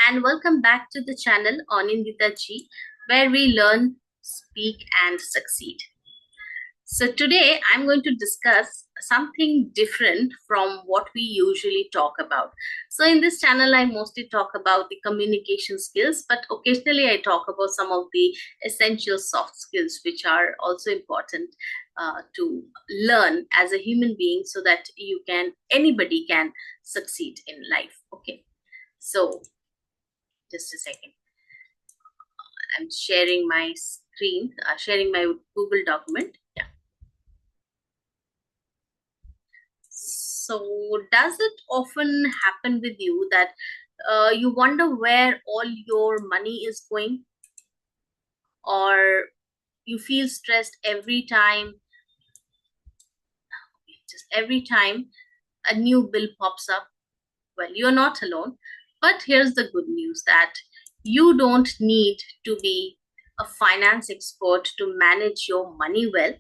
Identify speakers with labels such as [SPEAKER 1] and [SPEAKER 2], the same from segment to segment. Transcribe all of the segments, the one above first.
[SPEAKER 1] and welcome back to the channel Anindita Ji, where we learn, speak and succeed. So today I'm going to discuss something different from what we usually talk about. So in this channel I mostly talk about the communication skills, but occasionally I talk about some of the essential soft skills which are also important to learn as a human being so that anybody can succeed in life. Okay, so just a second. I'm sharing my screen, sharing my Google document. Yeah. So does it often happen with you that you wonder where all your money is going, or you feel stressed every time a new bill pops up? Well, you're not alone, but here's the good news that you don't need to be a finance expert to manage your money well,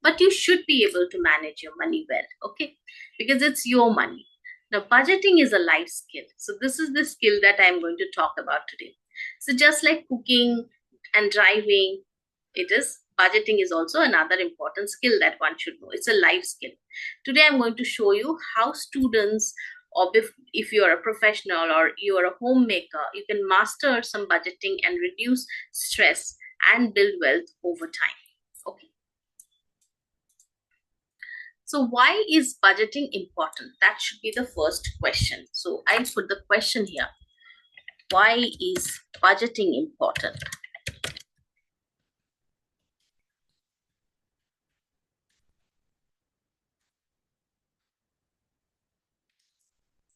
[SPEAKER 1] but you should be able to manage your money well, okay? Because it's your money. Now, budgeting is a life skill. So this is the skill that I'm going to talk about today. So just like cooking and driving, budgeting is also another important skill that one should know. It's a life skill. Today, I'm going to show you how students, or if you're a professional or you're a homemaker, you can master some budgeting and reduce stress and build wealth over time. Okay. So why is budgeting important? That should be the first question. So I'll put the question here. Why is budgeting important?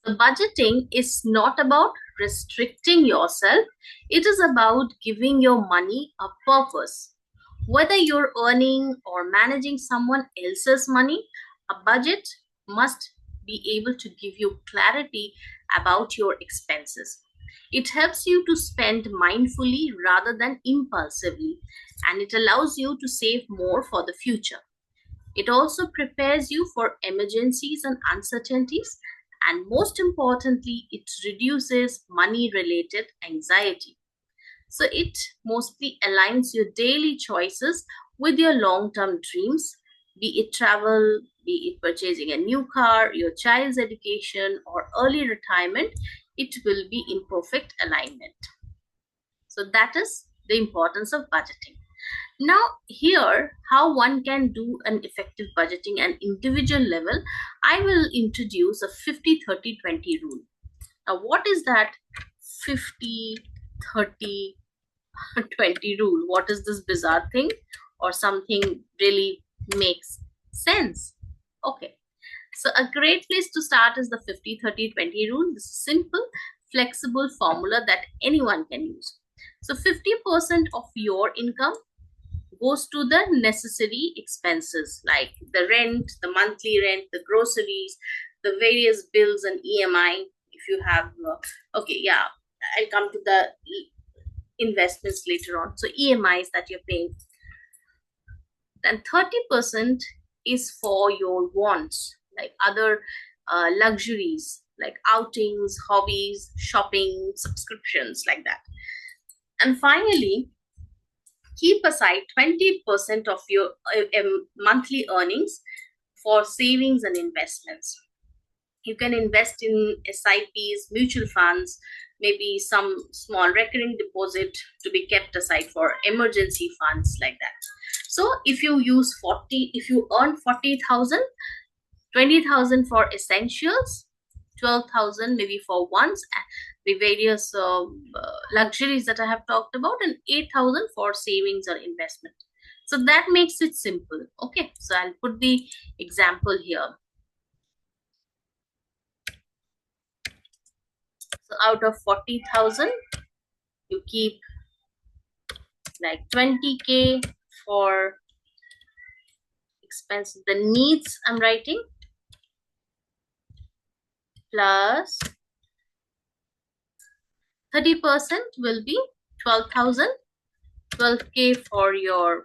[SPEAKER 1] The budgeting is not about restricting yourself. It is about giving your money a purpose. Whether you're earning or managing someone else's money, a budget must be able to give you clarity about your expenses. It helps you to spend mindfully rather than impulsively, and it allows you to save more for the future. It also prepares you for emergencies and uncertainties, and most importantly, it reduces money related anxiety. So it mostly aligns your daily choices with your long term dreams, be it travel, be it purchasing a new car, your child's education, or early retirement. It will be in perfect alignment. So that is the importance of budgeting. Now, here, how one can do an effective budgeting at individual level, I will introduce a 50-30-20 rule. Now, what is that 50-30-20 rule? What is this bizarre thing, or something really makes sense? Okay, so a great place to start is the 50-30-20 rule. This is simple, flexible formula that anyone can use. So 50% of your income goes to the necessary expenses like the rent, the monthly rent, the groceries, the various bills and EMI. If you have, okay, yeah, I'll come to the investments later on. So EMIs that you're paying. Then 30% is for your wants, like other luxuries, like outings, hobbies, shopping, subscriptions, like that. And finally, keep aside 20% of your monthly earnings for savings and investments. You can invest in SIPs, mutual funds, maybe some small recurring deposit to be kept aside for emergency funds, like that. So if you earn 40,000, 20,000 for essentials, 12,000 maybe for wants, the various luxuries that I have talked about, and 8,000 for savings or investment. So that makes it simple. Okay, so I'll put the example here. So out of 40,000, you keep like 20K for expenses, the needs I'm writing, plus 30% will be 12,000, 12K for your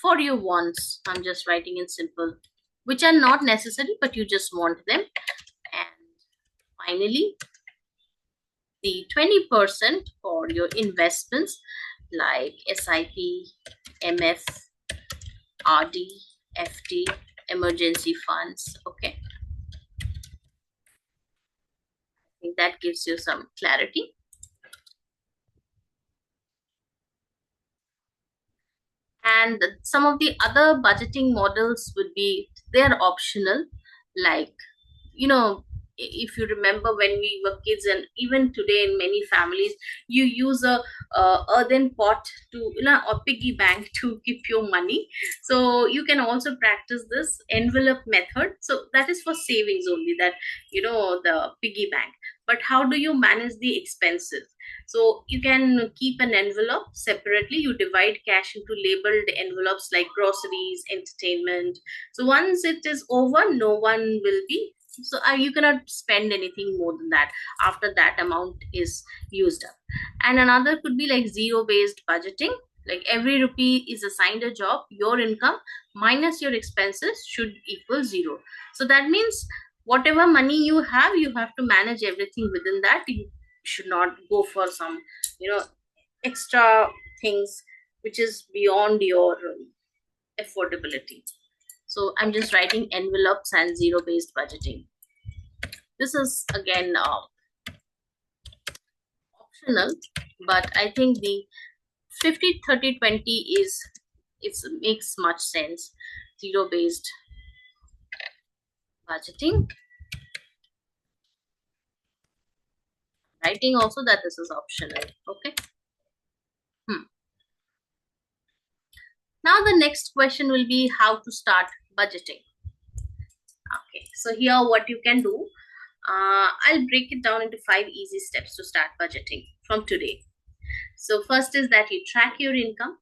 [SPEAKER 1] wants. I'm just writing in simple, which are not necessary, but you just want them. And finally, the 20% for your investments like SIP, MF, RD, FD, emergency funds. Okay, I think that gives you some clarity. And some of the other budgeting models would be, they're optional, like, you know, if you remember when we were kids, and even today in many families, you use a earthen pot to, or piggy bank to keep your money. So you can also practice this envelope method. So that is for savings only, that, the piggy bank. But how do you manage the expenses? So you can keep an envelope separately. You divide cash into labeled envelopes like groceries, entertainment. So once it is over, no one will be, so you cannot spend anything more than that after that amount is used up. And another could be like zero based budgeting, like every rupee is assigned a job, your income minus your expenses should equal zero. So that means whatever money you have to manage everything within that. You should not go for some, extra things which is beyond your affordability. So I'm just writing envelopes and zero based budgeting. This is again optional, but I think the 50-30-20 is, it makes much sense. Zero based budgeting. Writing also that this is optional. Okay. Now the next question will be how to start budgeting. Okay, so here what you can do, I'll break it down into 5 easy steps to start budgeting from today. So first is that you track your income.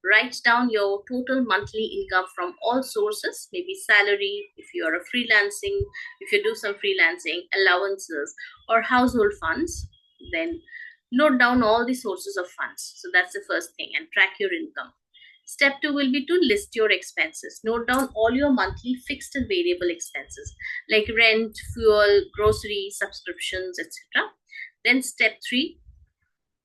[SPEAKER 1] Write down your total monthly income from all sources, maybe salary, if you are a freelancing, if you do some freelancing, allowances, or household funds. Then note down all the sources of funds. So that's the first thing, and track your income. Step two will be to list your expenses. Note down all your monthly fixed and variable expenses like rent, fuel, groceries, subscriptions, etc. Then step three,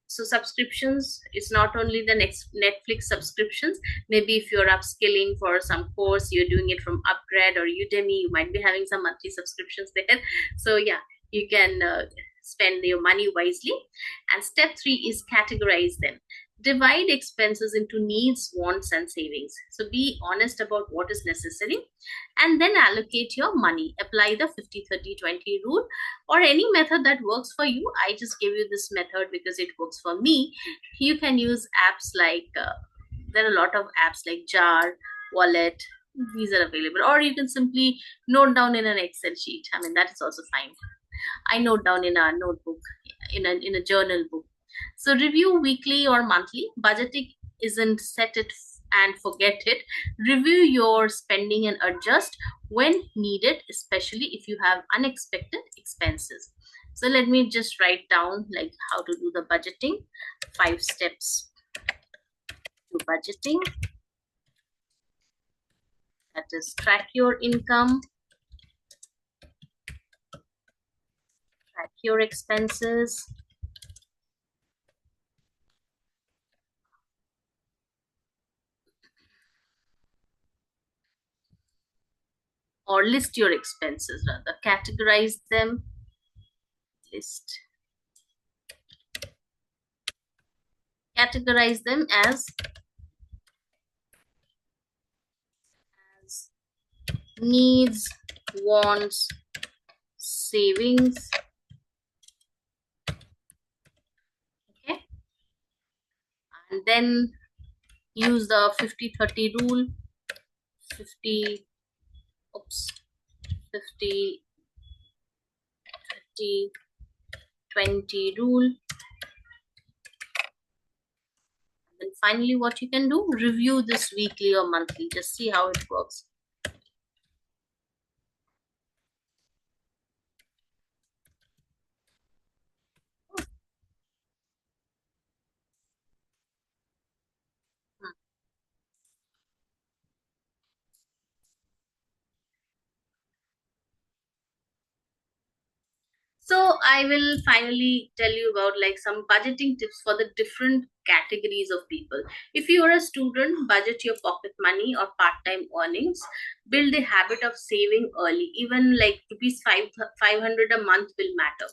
[SPEAKER 1] so subscriptions is not only the next Netflix subscriptions. Maybe if you're upskilling for some course, you're doing it from Upgrade or Udemy, you might be having some monthly subscriptions there. So yeah, you can spend your money wisely. And step three is categorize them. Divide expenses into needs, wants, and savings. So be honest about what is necessary, and then allocate your money. Apply the 50-30-20 rule or any method that works for you. I just give you this method because it works for me. You can use apps like, there are a lot of apps like Jar, Wallet. These are available, or you can simply note down in an Excel sheet. I mean, that is also fine. I note down in a notebook, in a journal book. So review weekly or monthly. Budgeting isn't set it and forget it. Review your spending and adjust when needed, especially if you have unexpected expenses. So let me just write down like how to do the budgeting. 5 steps to budgeting. That is, track your income, track your expenses, or list your expenses rather. Categorize them, list. Categorize them as needs, wants, savings. Okay. And then use the 50-30 rule. 50, oops, 50, 30, 20 rule. And then finally, what you can do, review this weekly or monthly. Just see how it works. So I will finally tell you about like some budgeting tips for the different categories of people. If you are a student, budget your pocket money or part-time earnings. Build the habit of saving early. Even like rupees 500 a month will matter.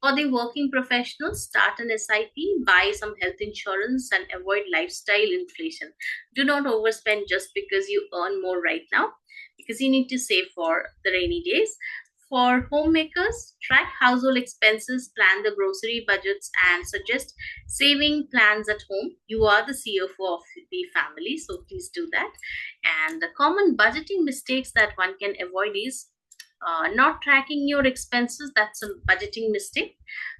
[SPEAKER 1] For the working professionals, start an SIP, buy some health insurance, and avoid lifestyle inflation. Do not overspend just because you earn more right now, because you need to save for the rainy days. For homemakers, track household expenses, plan the grocery budgets, and suggest saving plans at home. You are the CFO of the family, so please do that. And the common budgeting mistakes that one can avoid is not tracking your expenses. That's a budgeting mistake.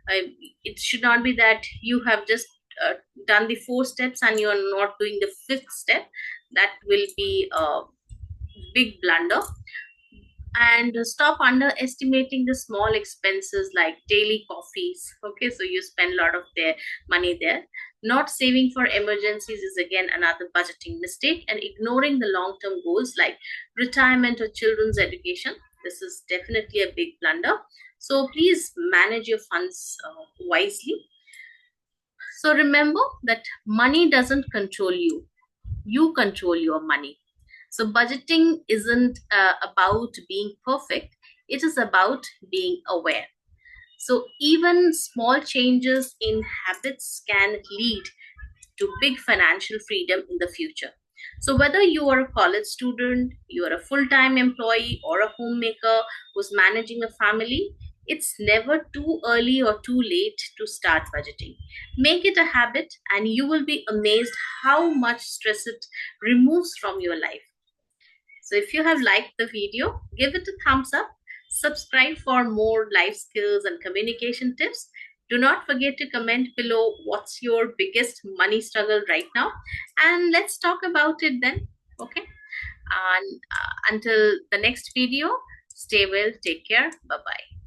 [SPEAKER 1] It should not be that you have just uh, done the 4 steps and you are not doing the 5th step. That will be a big blunder. And stop underestimating the small expenses like daily coffees. Okay, so you spend a lot of their money there. Not saving for emergencies is again another budgeting mistake, and ignoring the long term goals like retirement or children's education. This is definitely a big blunder. So please manage your funds wisely. So remember that money doesn't control you, you control your money. So budgeting isn't about being perfect, it is about being aware. So even small changes in habits can lead to big financial freedom in the future. So whether you are a college student, you are a full-time employee, or a homemaker who's managing a family, it's never too early or too late to start budgeting. Make it a habit and you will be amazed how much stress it removes from your life. So if you have liked the video, give it a thumbs up, subscribe for more life skills and communication tips. Do not forget to comment below what's your biggest money struggle right now, and let's talk about it then. Okay. And until the next video, stay well, take care, bye bye.